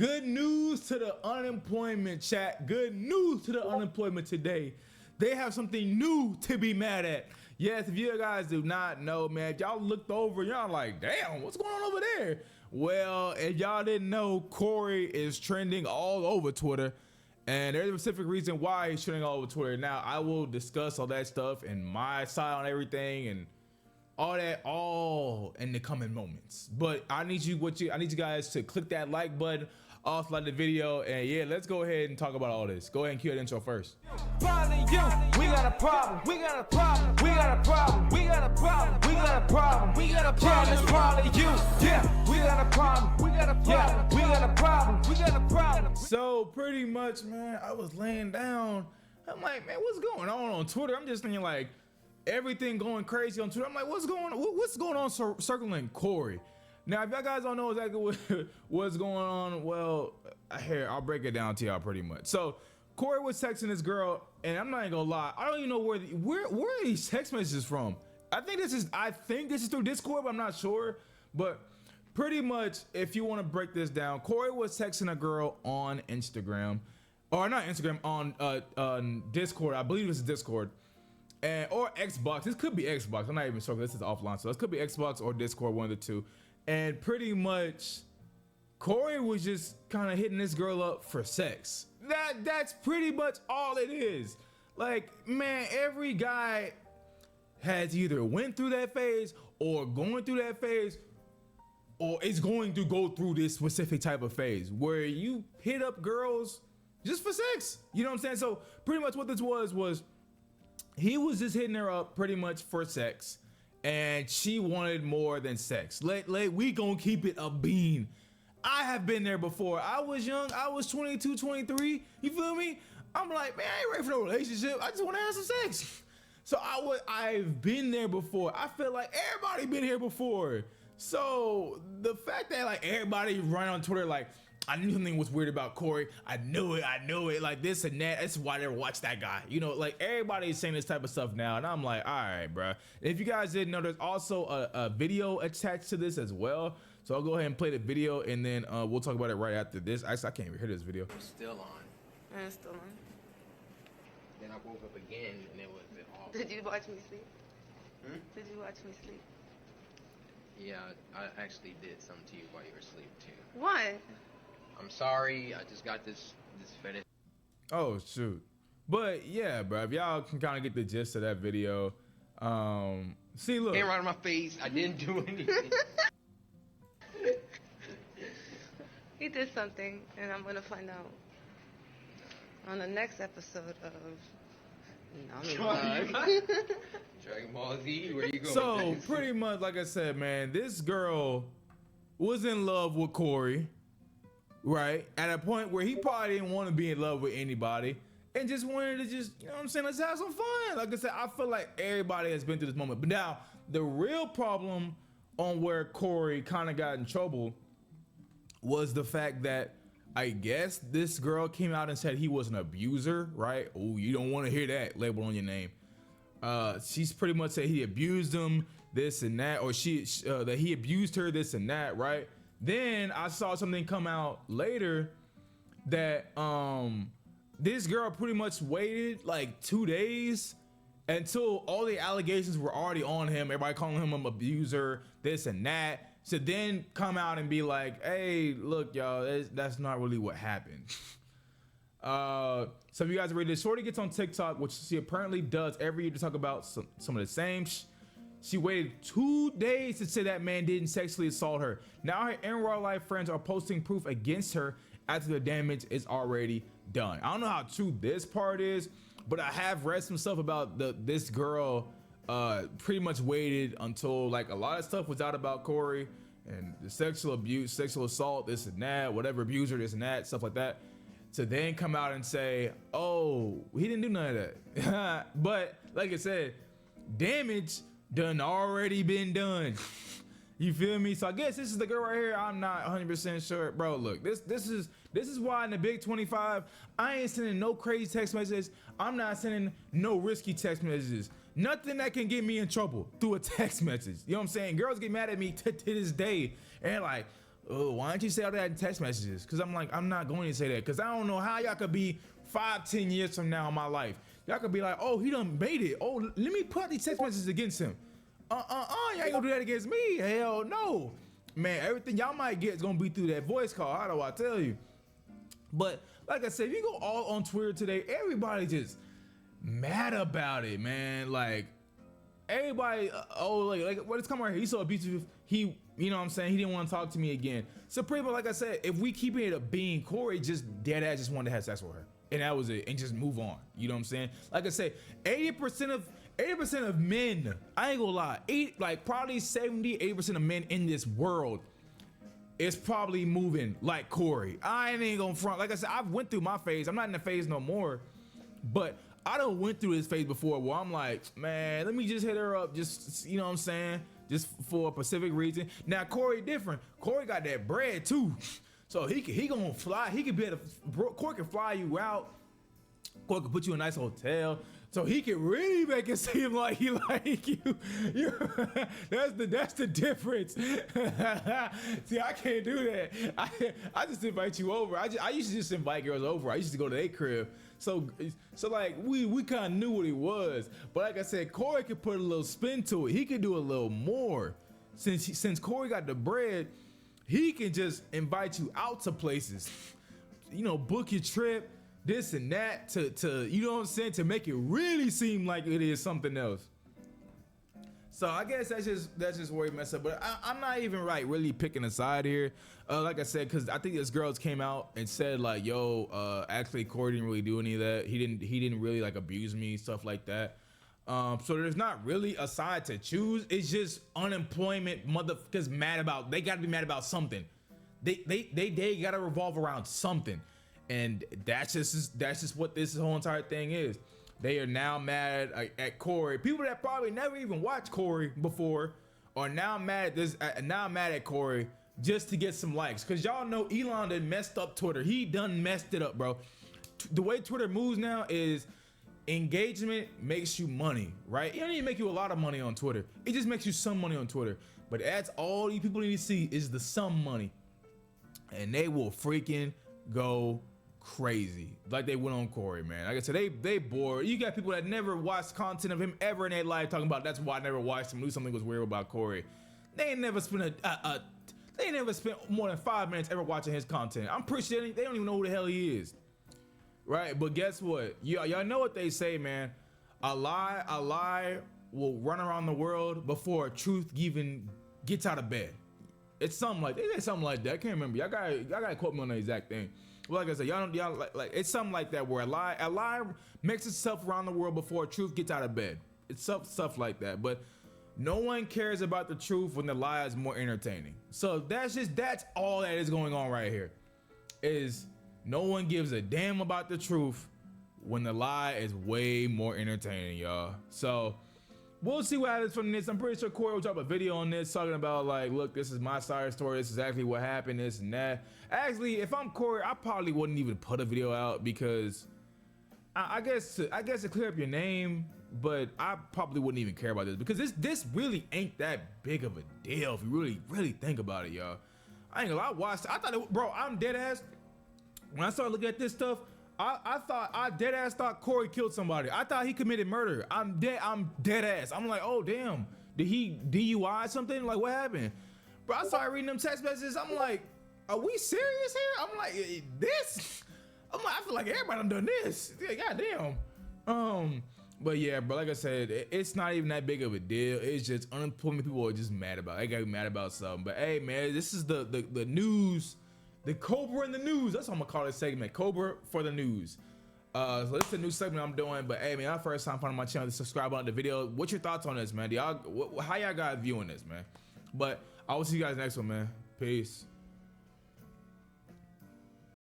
Good news to the unemployment chat. Good news to the unemployment today. They have something new to be mad at. Yes, if you guys do not know, man, y'all looked over, y'all like, damn, what's going on over there? Well, if y'all didn't know, Cory is trending all over Twitter, and there's a specific reason why he's trending all over Twitter. Now, I will discuss all that stuff and my side on everything and all that all in the coming moments. But I need you guys to click that like button, also like the video, and yeah, let's go ahead and talk about all this. Go ahead and cue that intro first. We got a problem, we got a problem, we got a problem, we got a problem, we got a problem, we got a problem, yeah, it's probably you, yeah, we got a problem, we got a problem, yeah, we got a problem, we got a problem. So pretty much, man, I was laying down, I'm like, man, what's going on Twitter? I'm just thinking like, everything going crazy on Twitter. I'm like, what's going on circling Cory? Now, if y'all guys don't know exactly what's going on, well, here, I'll break it down to y'all pretty much. So Cory was texting this girl, and I'm not even gonna lie, I don't even know where are these text messages from. I think this is through Discord, but I'm not sure. But pretty much, if you want to break this down, Cory was texting a girl on Instagram, or not Instagram, on Discord. I believe this is Discord. Or Xbox. This could be Xbox. I'm not even sure. This is offline, so this could be Xbox or Discord, one of the two. And pretty much, Cory was just kind of hitting this girl up for sex. That's pretty much all it is. Like, man, every guy has either went through that phase or going through that phase, or is going to go through this specific type of phase where you hit up girls just for sex. You know what I'm saying? So pretty much what this was he was just hitting her up pretty much for sex, and she wanted more than sex. We gonna keep it a bean. I have been there before. I was young, I was 22, 23, you feel me? I'm like, man, I ain't ready for no relationship. I just wanna have some sex. So I've been there before. I feel like everybody been here before. So the fact that like everybody running on Twitter like, I knew something was weird about Cory. I knew it, like this and that. That's why I never watched that guy. You know, like everybody's saying this type of stuff now. And I'm like, all right, bro. If you guys didn't know, there's also a video attached to this as well. So I'll go ahead and play the video, and then we'll talk about it right after this. Actually, I can't even hear this video. I'm still on. I'm still on. Then I woke up again, and it was awful. Did you watch me sleep? Hmm? Did you watch me sleep? Yeah, I actually did something to you while you were asleep, too. What? I'm sorry, I just got this fetish. Oh shoot. But yeah, bro, if y'all can kind of get the gist of that video. See, look. Came right in my face. I didn't do anything. He did something, and I'm gonna find out on the next episode of Dragon Ball Z. Where you going? So with this? pretty much, like I said, man, this girl was in love with Cory, right? At a point where he probably didn't want to be in love with anybody, and just wanted to just, you know what I'm saying, let's have some fun. Like I said, I feel like everybody has been through this moment. But now, the real problem on where Cory kind of got in trouble was the fact that I guess this girl came out and said he was an abuser, right? Oh, you don't want to hear that label on your name. She's pretty much said he abused him, this and that, or that he abused her, this and that, right? Then I saw something come out later that this girl pretty much waited like 2 days until all the allegations were already on him, everybody calling him an abuser, this and that, to then come out and be like, hey, look, y'all, that's not really what happened. Some of you guys read this. Shorty gets on TikTok, which she apparently does every year, to talk about some of the same. She waited 2 days to say that man didn't sexually assault her. Now her in real life friends are posting proof against her after the damage is already done. I don't know how true this part is, but I have read some stuff about this girl pretty much waited until like a lot of stuff was out about Cory and the sexual abuse, sexual assault, this and that, whatever, abuser, this and that, stuff like that, to then come out and say, oh, he didn't do none of that. But like I said, damage done already been done. You feel me? So I guess this is the girl right here. I'm not 100% sure, bro. Look, this is why in the Big 25, I ain't sending no crazy text messages. I'm not sending no risky text messages. Nothing that can get me in trouble through a text message. You know what I'm saying? Girls get mad at me to this day, and like, oh, why don't you say all that in text messages? Because I'm like, I'm not going to say that, because I don't know how y'all could be 5-10 years from now in my life. Y'all could be like, oh, he done made it. Oh, let me put these text messages against him. You ain't gonna do that against me. Hell no. Man, everything y'all might get is gonna be through that voice call. How do I tell you? But like I said, if you go all on Twitter today, everybody just mad about it, man. Like everybody, like what is coming right here? He's so abusive. He, you know what I'm saying? He didn't want to talk to me again. So pretty much, like I said, if we keep it a being, Corey just dead ass just wanted to have sex with her, and that was it, and just move on. You know what I'm saying? Like I said, 80% of men, I ain't gonna lie, probably 70-80% of men in this world is probably moving like Corey. I ain't gonna front. Like I said, I've went through my phase. I'm not in the phase no more, but I done went through this phase before where I'm like, man, let me just hit her up, just, you know what I'm saying, just for a specific reason. Now Corey different. Corey got that bread too, so he gonna fly. He could be at Corey can fly you out. Corey can put you in a nice hotel. So he can really make it seem like he like you. That's the difference. See, I can't do that. I just invite you over. I used to just invite girls over. I used to go to their crib. So like we kind of knew what he was. But like I said, Corey could put a little spin to it. He could do a little more. Since Corey got the bread, he can just invite you out to places. You know, book your trip. This and that to you know what I'm saying, to make it really seem like it is something else. So I guess that's just where he messed up. But I'm not even really picking a side here. Like I said, because I think this girls came out and said like, yo, actually Corey didn't really do any of that. He didn't really like abuse me, stuff like that. So there's not really a side to choose. It's just unemployment motherfuckers mad about. They gotta be mad about something. They gotta revolve around something. And that's just what this whole entire thing is. They are now mad at Corey. People that probably never even watched Corey before are now mad at Corey just to get some likes. Cause y'all know Elon done messed up Twitter. He done messed it up, bro. The way Twitter moves now is engagement makes you money, right? It don't even make you a lot of money on Twitter. It just makes you some money on Twitter. But that's all these people need to see is the some money. And they will freaking go crazy like they went on Corey, man. Like I said, they bored. You got people that never watched content of him ever in their life talking about that's why I never watched him. Knew something was weird about Corey. They ain't never spent more than 5 minutes ever watching his content. I'm pretty sure they don't even know who the hell he is, right? But guess what? Y'all know what they say, man. A lie will run around the world before truth even gets out of bed. It's something like that. I can't remember. Y'all gotta quote me on the exact thing. Well, like I said, y'all like it's something like that where a lie makes itself around the world before truth gets out of bed. It's stuff like that. But no one cares about the truth when the lie is more entertaining. So that's all that is going on right here. Is no one gives a damn about the truth when the lie is way more entertaining, y'all. So we'll see what happens from this. I'm pretty sure Corey will drop a video on this talking about like, look, this is my side of the story. This is actually what happened, this and that. Actually, if I'm Corey, I probably wouldn't even put a video out because I guess to clear up your name, but I probably wouldn't even care about this because this really ain't that big of a deal if you really think about it, y'all. I ain't gonna lie, I thought bro, I'm dead ass. When I started looking at this stuff, I dead ass thought Corey killed somebody. I thought he committed murder. I'm dead ass. I'm like, oh damn, did he DUI something? Like what happened? Bro, I started reading them text messages. I'm like, are we serious here? I'm like, this? I'm like, I feel like everybody done this. Yeah, goddamn. But yeah, bro, like I said, it's not even that big of a deal. It's just unemployment people are just mad about it. They gotta be mad about something. But hey, man, this is the news. The Cobra in the news. That's what I'm gonna call this segment. Cobra for the news. So this is a new segment I'm doing. But hey, man, our first time finding my channel, to subscribe on the video. What's your thoughts on this, man? How y'all guys viewing this, man? But I will see you guys next one, man. Peace.